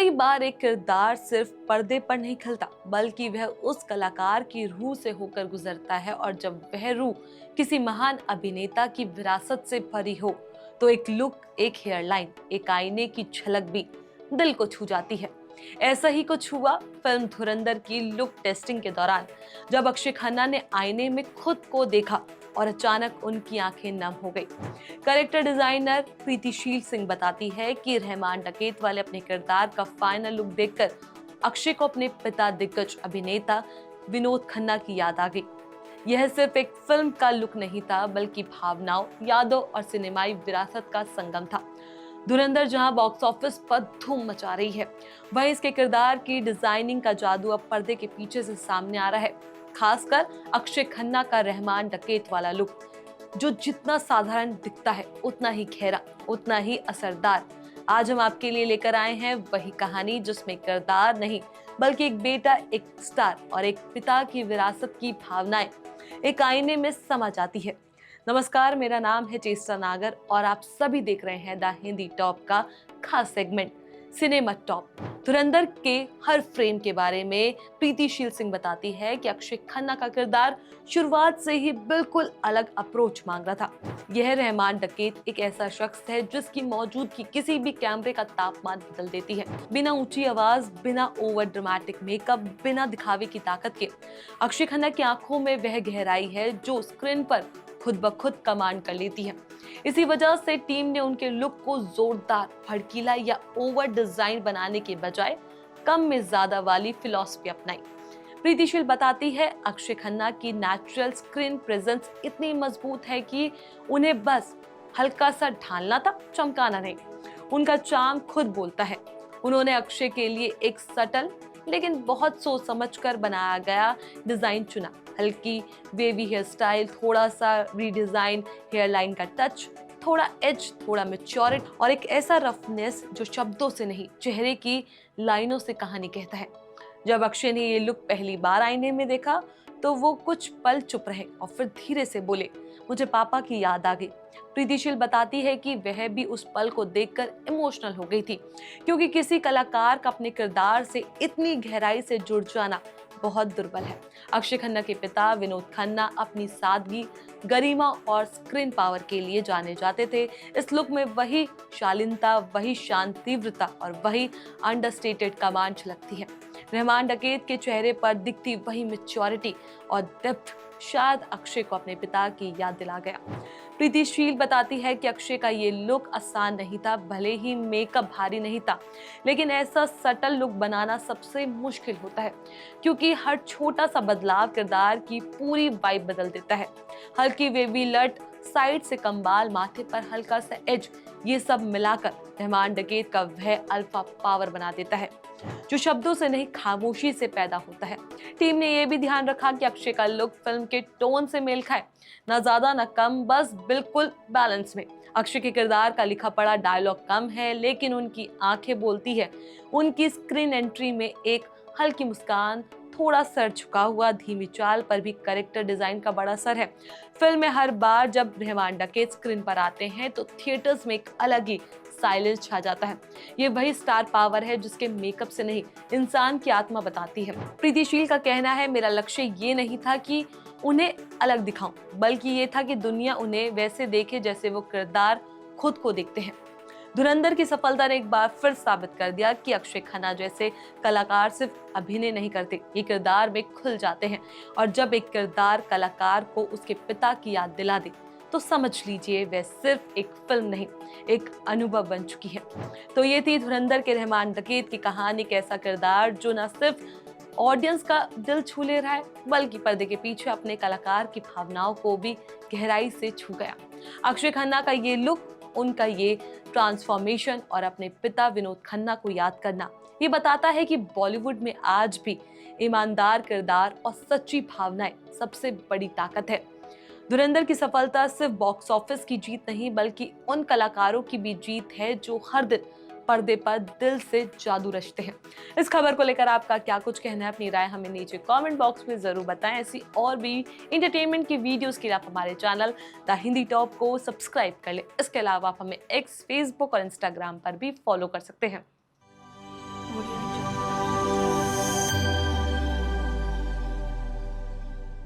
कई बार एक किरदार सिर्फ पर्दे पर नहीं खलता, बल्कि वह उस कलाकार की रूह से होकर गुजरता है। और जब वह रूह किसी महान अभिनेता की विरासत से भरी हो, तो एक लुक, एक हेयरलाइन, एक आईने की झलक भी दिल को छू जाती है। ऐसा ही कुछ हुआ फिल्म धुरंधर की लुक टेस्टिंग के दौरान, जब अक्षय खन्ना ने आईने में खुद को देखा और अचानक उनकी आंखें नम हो गई। कैरेक्टर डिजाइनर प्रीतिशील सिंह बताती है कि रहमान डकैत वाले अपने किरदार का फाइनल लुक देखकर अक्षय को अपने पिता दिग्गज अभिनेता विनोद खन्ना की याद आ गई। यह सिर्फ एक फिल्म का लुक नहीं था, बल्कि भावनाओं, यादों और सिनेमाई विरासत का संगम था। धुरंधर जहां बॉक्स ऑफिस पर धूम मचा रही है, वहीं इसके किरदार की डिजाइनिंग का जादू अब पर्दे के पीछे से सामने आ रहा है। खासकर अक्षय खन्ना का रहमान डकैत वाला लुक, जो जितना साधारण दिखता है, उतना ही गहरा, उतना ही असरदार। आज हम आपके लिए लेकर आए हैं वही कहानी जिसमें किरदार नहीं, बल्कि एक बेटा, एक स्टार और एक पिता की विरासत की भावनाएं एक आईने में समा जाती है। नमस्कार, मेरा नाम है चेष्टा नागर और आप सभी देख रहे हैं द हिंदी टॉप का खास सेगमेंट सिनेमा टॉप। धुरंधर के हर फ्रेम के बारे में प्रीतिशील सिंह बताती है कि अक्षय खन्ना का किरदार शुरुआत से ही बिल्कुल अलग अप्रोच मांग रहा था। यह रहमान डकैत एक ऐसा शख्स है जिसकी मौजूदगी किसी भी कैमरे का तापमान बदल देती है। बिना ऊंची आवाज, बिना ओवर ड्रामेटिक मेकअप, बिना दिखावे की ताकत के अक्षय खन्ना की आंखों में वह गहराई है जो स्क्रीन पर खुद ब खुद कमांड कर लेती है। इसी वजह से टीम ने उनके लुक को जोरदार, भड़कीला या ओवर डिजाइन बनाने के बजाय कम में ज्यादा वाली फिलॉसफी अपनाई। प्रीतिशील बताती है, अक्षय खन्ना की नेचुरल स्क्रीन प्रेजेंस इतनी मजबूत है कि उन्हें बस हल्का सा ढालना था, चमकाना नहीं। उनका चार्म खुद बोलता है। उन्होंने अक्षय के लिए एक सटल लेकिन बहुत सोच समझकर बनाया गया डिजाइन चुना। हल्की वेवी हेयर स्टाइल, थोड़ा सा रीडिजाइन, हेयरलाइन का टच, थोड़ा एज, थोड़ा मैच्योरिटी और एक ऐसा रफनेस जो शब्दों से नहीं, चेहरे की लाइनों से कहानी कहता है। जब अक्षय ने ये लुक पहली बार आईने में देखा, तो वो कुछ पल चुप रहे और फिर धीरे से बोले, मुझे पापा की याद आ गई। प्रीतिशील बताती है कि वह भी उस पल को देखकर इमोशनल हो गई थी, क्योंकि किसी कलाकार का अपने किरदार से इतनी गहराई से जुड़ जाना बहुत दुर्बल है। अक्षय खन्ना के पिता विनोद खन्ना अपनी सादगी, गरिमा और स्क्रीन पावर के लिए जाने जाते थे। इस लुक में वही शालीनता, वही शांत तीव्रता और वही अंडरस्टेटेड कमांड झलकती है। रहमान डकैत के चेहरे पर दिखती वही मैच्योरिटी और डेप्थ शायद अक्षय को अपने पिता की याद दिला गया। प्रीतिशील बताती है कि अक्षय का ये लुक आसान नहीं था, भले ही मेकअप भारी नहीं था, लेकिन ऐसा सटल लुक बनाना सबसे मुश्किल होता है, क्योंकि हर छोटा सा बदलाव किरदार की पूरी वाइब बदल देता है। हल्की वेवी लट, साइड से कम बाल, माथे पर हल्का सा एज, ये सब मिलाकर रहमान डकैत का वह अल्फा पावर बना देता है, जो शब्दों से नहीं, खामोशी से पैदा होता है। टीम ने यह भी ध्यान रखा कि अक्षय का लुक फिल्म के टोन से मेल खाए, ना ज्यादा ना कम, बस बिल्कुल बैलेंस में। अक्षय के किरदार का लिखा पढ़ा डायलॉग कम है, लेकिन उनकी आंखें बोलती है। उनकी स्क्रीन एंट्री में एक हल्की मुस्कान, थोड़ा सर झुका हुआ, धीमी चाल पर भी कैरेक्टर डिजाइन का बड़ा असर है। फिल्म में हर बार जब रहमान डकैत स्क्रीन पर आते हैं, तो थिएटर्स में एक अलग ही साइलेंस छा जाता है। ये वही स्टार पावर है जिसके मेकअप से नहीं, इंसान की आत्मा बताती है। प्रीतिशील का कहना है, मेरा लक्ष्य ये नहीं था कि उन्हें अलग दिखाऊं, बल्कि ये था कि दुनिया उन्हें वैसे देखे जैसे वो किरदार खुद को देखते हैं। धुरंधर की सफलता ने एक बार फिर साबित कर दिया कि अक्षय खन्ना जैसे कलाकार सिर्फ अभिनय नहीं करते, ये किरदार में खुल जाते हैं। और जब एक किरदार कलाकार को उसके पिता की याद दिला दे, तो समझ लीजिए वह सिर्फ एक फिल्म नहीं, एक अनुभव बन चुकी है। तो ये थी धुरंधर के रहमान डकैत की कहानी, एक ऐसा किरदार जो न सिर्फ ऑडियंस का दिल छू ले रहा है, बल्कि पर्दे के पीछे अपने कलाकार की भावनाओं को भी गहराई से छू गया। अक्षय खन्ना का ये लुक, उनका ये ट्रांसफॉर्मेशन और अपने पिता विनोद खन्ना को याद करना, ये बताता है कि बॉलीवुड में आज भी ईमानदार किरदार और सच्ची भावनाएं सबसे बड़ी ताकत है। धुरंधर की सफलता सिर्फ बॉक्स ऑफिस की जीत नहीं, बल्कि उन कलाकारों की भी जीत है जो हर दिन पर्दे पर दिल से जादू रचते हैं। इस खबर को लेकर आपका क्या कुछ कहना है, अपनी राय हमें नीचे कमेंट बॉक्स में जरूर बताएं। ऐसी और भी इंटरटेनमेंट की वीडियोस के लिए आप हमारे चैनल द हिंदी टॉप को सब्सक्राइब कर लें। इसके अलावा आप हमें एक्स, फेसबुक और इंस्टाग्राम पर भी फॉलो कर सकते हैं।